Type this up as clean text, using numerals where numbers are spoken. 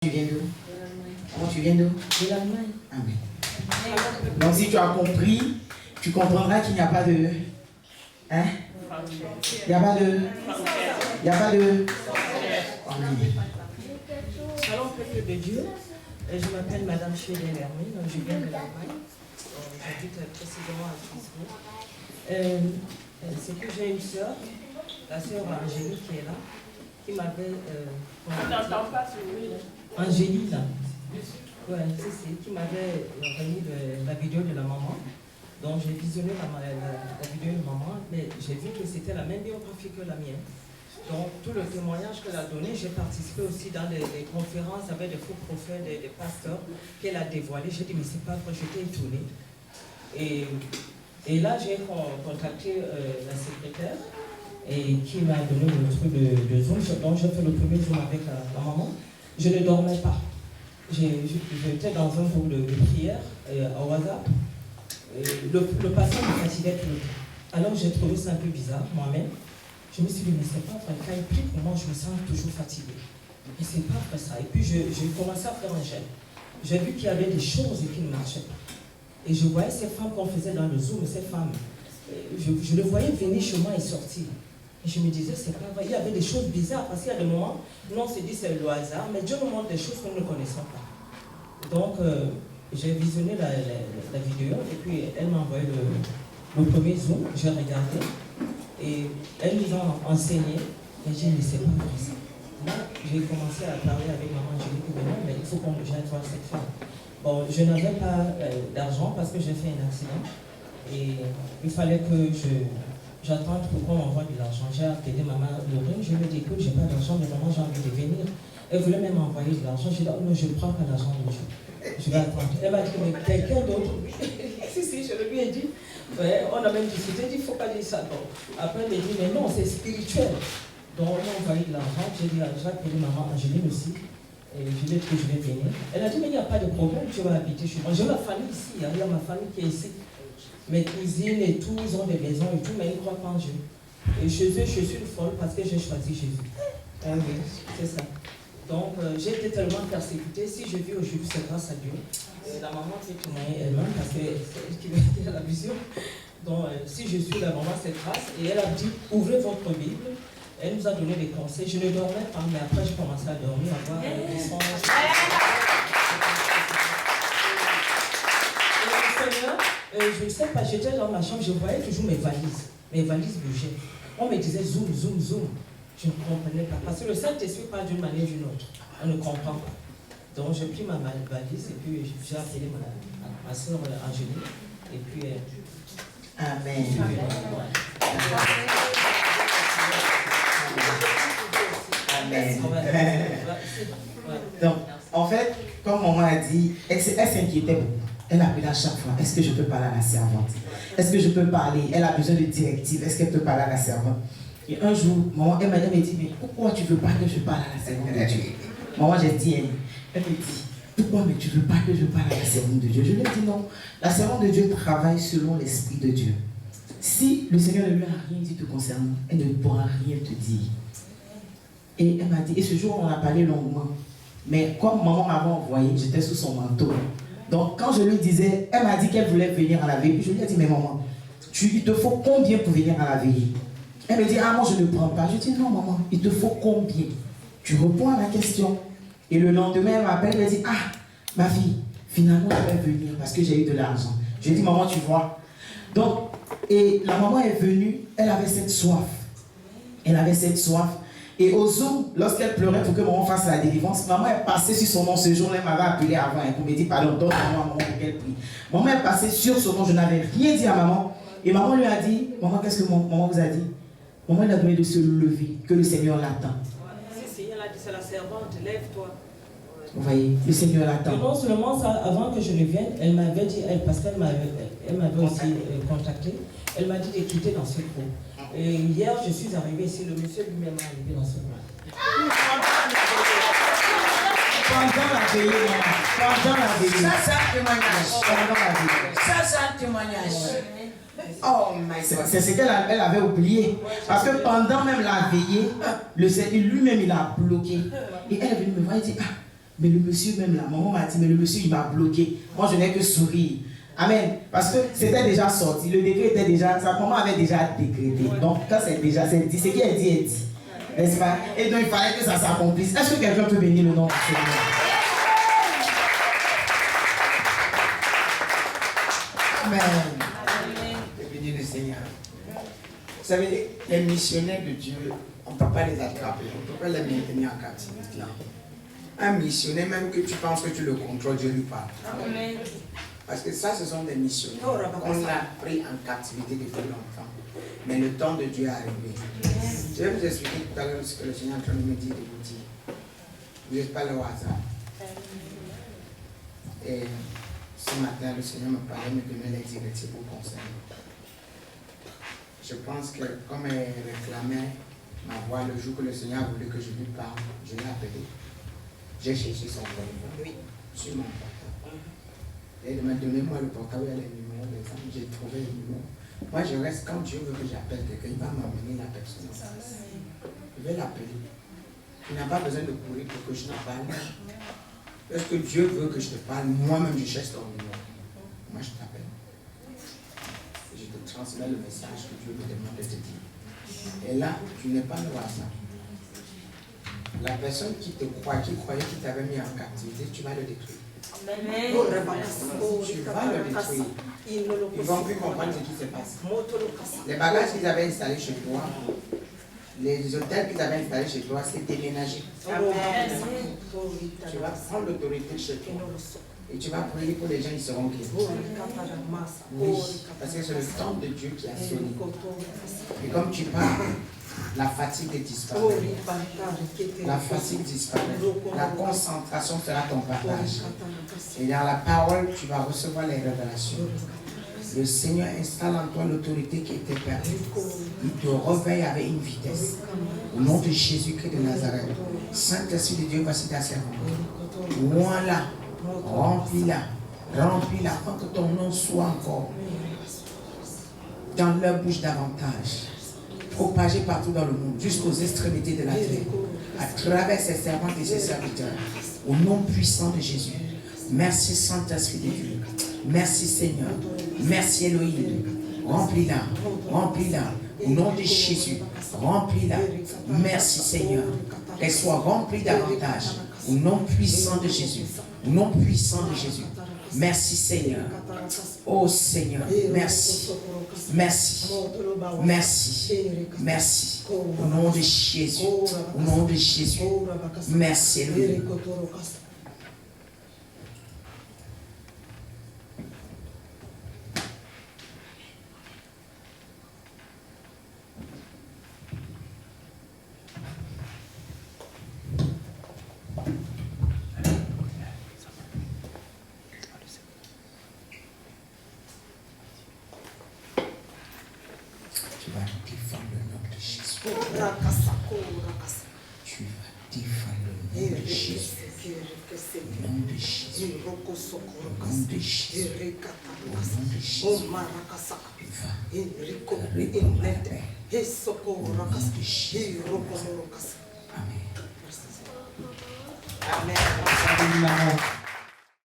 Tu viens d'où? Comment tu viens d'où? De l'Allemagne. Amen. Donc si tu as compris, tu comprendras qu'il n'y a pas de... Hein? Il n'y a pas de... Il n'y a pas de... Amen. Shalom, peuple de Dieu. Je m'appelle Madame Chédel Hermine, je viens de l'Allemagne. J'habite précisément à Strasbourg. C'est que j'ai une soeur, la soeur Angélique qui est là, qui m'avait... on n'entend pas celui-là. Angélique, là. Ouais, c'est qui m'avait remis la vidéo de la maman. Donc j'ai visionné la vidéo de maman, mais j'ai vu que c'était la même biographie que la mienne. Donc tout le témoignage qu'elle a donné, j'ai participé aussi dans des conférences avec des faux prophètes, des pasteurs qu'elle a dévoilés. J'ai dit mais c'est pas vrai, j'étais étonnée. Et là j'ai contacté la secrétaire et qui m'a donné le truc de Zoom. Donc j'ai fait le premier Zoom avec la maman. Je ne dormais pas. J'étais dans un groupe de prière au hasard. Le patient me fatiguait tout le temps. Alors j'ai trouvé ça un peu bizarre, moi-même. Je me suis dit, mais c'est pas vrai. Quand il prie pour moi, je me sens toujours fatiguée. Et c'est pas vrai ça. Et puis j'ai commencé à faire un gel. J'ai vu qu'il y avait des choses qui ne marchaient pas. Et je voyais ces femmes qu'on faisait dans le Zoom, ces femmes. Je le voyais venir chez moi et sortir. Et je me disais, c'est pas vrai. Il y avait des choses bizarres, parce qu'il y a des moments où on se dit c'est le hasard, mais Dieu nous montre des choses que nous ne connaissons pas. Donc, j'ai visionné la vidéo, et puis elle m'a envoyé le premier Zoom, j'ai regardé, et elle nous a enseigné, et j'ai dit, mais c'est pas vrai ça. Là, j'ai commencé à parler avec maman, j'ai dit, mais il faut qu'on j'aille voir cette femme. Bon, je n'avais pas d'argent parce que j'ai fait un accident, et il fallait que j'attends pour qu'on m'envoie de l'argent. J'ai appelé maman Lorraine, je lui ai dit, écoute, j'ai pas d'argent, mais maman, j'ai envie de venir. Elle voulait même m'envoyer de l'argent. J'ai dit, oh, non, je ne prends pas l'argent de Dieu. Je vais attendre. Elle m'a dit, mais quelqu'un d'autre. si, je lui ai dit. Ouais, on a même discuté, il ne faut pas dire ça. Donc, après, elle m'a dit, mais non, c'est spirituel. Donc, on m'a envoyé de l'argent. J'ai dit, j'ai appelé maman Angéline aussi. Et je lui ai dit que je vais venir. Elle a dit, mais il n'y a pas de problème, tu vas habiter chez moi. J'ai ma famille ici, il y a ma famille qui est ici. Mes cousines et tout, ils ont des maisons et tout, mais ils ne croient pas en Dieu. Et chez eux, je suis une folle parce que j'ai choisi Jésus. Ah oui, c'est ça. Donc, j'ai été tellement persécutée. Si je vis aujourd'hui, c'est grâce à Dieu. La maman s'est témoignée elle-même parce que c'est elle qui m'a dit à la vision. Donc, si je suis la maman, c'est grâce. Et elle a dit, ouvrez votre Bible. Elle nous a donné des conseils. Je ne dormais pas, mais après, j'ai commencé à dormir, à voir des songes. Je ne sais pas, j'étais dans ma chambre, je voyais toujours mes valises bougeaient. On me disait zoom, zoom, zoom. Je ne comprenais pas, parce que le Saint-Esprit parle d'une manière ou d'une autre. On ne comprend pas. Donc j'ai pris ma valise et puis j'ai appelé ma soeur Angélique. Et puis... Amen. Amen. Donc, en fait, comme maman a dit, elle s'inquiétait beaucoup. Elle appelait à chaque fois, est-ce que je peux parler à la servante? Est-ce que je peux parler? Elle a besoin de directives, est-ce qu'elle peut parler à la servante? Et un jour, maman, elle m'a dit, mais pourquoi tu ne veux pas que je parle à la servante de Dieu? Maman, j'ai dit, elle me dit, pourquoi mais tu ne veux pas que je parle à la servante de Dieu? Je lui ai dit non, la servante de Dieu travaille selon l'Esprit de Dieu. Si le Seigneur ne lui a rien dit te concernant, elle ne pourra rien te dire. Et elle m'a dit, et ce jour, on a parlé longuement. Mais comme maman m'avait envoyé, j'étais sous son manteau. Donc, quand je lui disais, elle m'a dit qu'elle voulait venir à la veille. Je lui ai dit, mais maman, il te faut combien pour venir à la veille? Elle me dit, ah, moi, je ne prends pas. Je dis, non, maman, il te faut combien? Tu réponds à la question. Et le lendemain, elle m'appelle, elle me dit, ah, ma fille, finalement, je vais venir parce que j'ai eu de l'argent. Je dis, maman, tu vois. Donc, et la maman est venue, elle avait cette soif. Elle avait cette soif. Et au Zoom, lorsqu'elle pleurait pour que maman fasse la délivrance, maman est passée sur son nom ce jour-là. Elle m'avait appelé avant pour me dire, pardon, donne-moi maman pour qu'elle prie. Maman est passée sur son nom, je n'avais rien dit à maman. Et maman lui a dit, maman, qu'est-ce que maman vous a dit? Maman elle a donné de se lever, que le Seigneur l'attend. Si, elle a dit, c'est la servante, lève-toi. Vous voyez, le Seieur l'attend. Et non seulement ça, avant que je ne vienne, elle m'avait dit, parce qu'elle m'avait aussi contacté, elle m'a dit de quitter dans ce groupe. Et hier, je suis arrivée ici, le monsieur lui-même est arrivé dans ce groupe. Pendant la veillée, pendant la veillée. Ça, c'est un témoignage. Pendant la veillée. Ça, c'est un témoignage. Oh my God. C'est ce qu'elle avait oublié. Parce que pendant même la veillée, le Seigneur lui-même, il a bloqué. Et elle est venue me voir et dit, ah, Mais le monsieur, même la maman m'a dit, mais le monsieur, il m'a bloqué. Moi, je n'ai que sourire. Amen. Parce que c'était déjà sorti. Le décret était déjà, sa maman avait déjà décrété. Donc, quand c'est déjà, c'est dit, ce qu'elle dit, elle dit. N'est-ce pas? Et donc, il fallait que ça s'accomplisse. Est-ce que quelqu'un peut bénir le nom du Seigneur? Amen. Bénis le Seigneur. Vous savez, les missionnaires de Dieu, on ne peut pas les attraper, on ne peut pas les maintenir en captivité. Un missionnaire, même que tu penses que tu le contrôles, Dieu lui parle. Amen. Parce que ça, ce sont des missionnaires qu'on a pris en captivité depuis longtemps. Mais le temps de Dieu est arrivé. Je vais vous expliquer tout à l'heure ce que le Seigneur est en train de me dire, de vous dire. Vous n'êtes pas le hasard. Et ce matin, le Seigneur me parlait, me donnait les directives pour conseil. Je pense que comme elle réclamait ma voix le jour que le Seigneur a voulu que je lui parle, je l'ai appelé. J'ai cherché son téléphone sur mon portable. Et il m'a donné moi le portable, il y a les numéros des gens. J'ai trouvé les numéros. Moi, je reste, quand Dieu veut que j'appelle quelqu'un, il va m'amener la personne. Je vais l'appeler. Il n'a pas besoin de courir pour que je te parle. Est-ce que Dieu veut que je te parle? Moi-même, je cherche ton numéro. Moi, je t'appelle. Je te transmets le message que Dieu me demande de te dire. Et là, tu n'es pas le hasard. La personne qui te croit, qui croyait qu'il t'avait mis en captivité, tu vas le détruire. Amen. Tu vas le détruire. Ils ne vont plus comprendre ce qui se passe. Les bagages qu'ils avaient installés chez toi, les hôtels qu'ils avaient installés chez toi, c'est déménagé. Amen. Tu vas prendre l'autorité chez toi. Et tu vas prier pour les gens, ils seront guéris. Oui, parce que c'est le temps de Dieu qui a sonné. Et comme tu parles, la fatigue disparaît. La fatigue disparaît. La concentration sera ton partage. Et dans la parole, tu vas recevoir les révélations. Le Seigneur installe en toi l'autorité qui était perdue. Il te réveille avec une vitesse. Au nom de Jésus-Christ de Nazareth. Saint-Esprit de Dieu, voici ta servante. Voilà. Remplis-la. Remplis-la. Afin que ton nom soit encore dans leur bouche davantage. Propagé partout dans le monde, jusqu'aux extrémités de la terre, à travers ses servantes et ses serviteurs, au nom puissant de Jésus. Merci Saint-Esprit de Dieu. Merci Seigneur. Merci Elohim. Remplis-la. Remplis-la. Au nom de Jésus. Remplis-la. Merci Seigneur. Qu'elle soit remplie davantage. Au nom puissant de Jésus. Au nom puissant de Jésus. Merci Seigneur. Oh Seigneur. Merci. Merci. Merci. Merci. Au nom de Jésus. Au nom de Jésus. Merci Elohim. Tu vas défendre le nom de Jésus. Tu vas défendre le nom de Jésus. Au nom de Jésus. Au nom de Jésus. Au nom de Jésus. Va répondre la paix. Au nom de Jésus. Amen. Amen.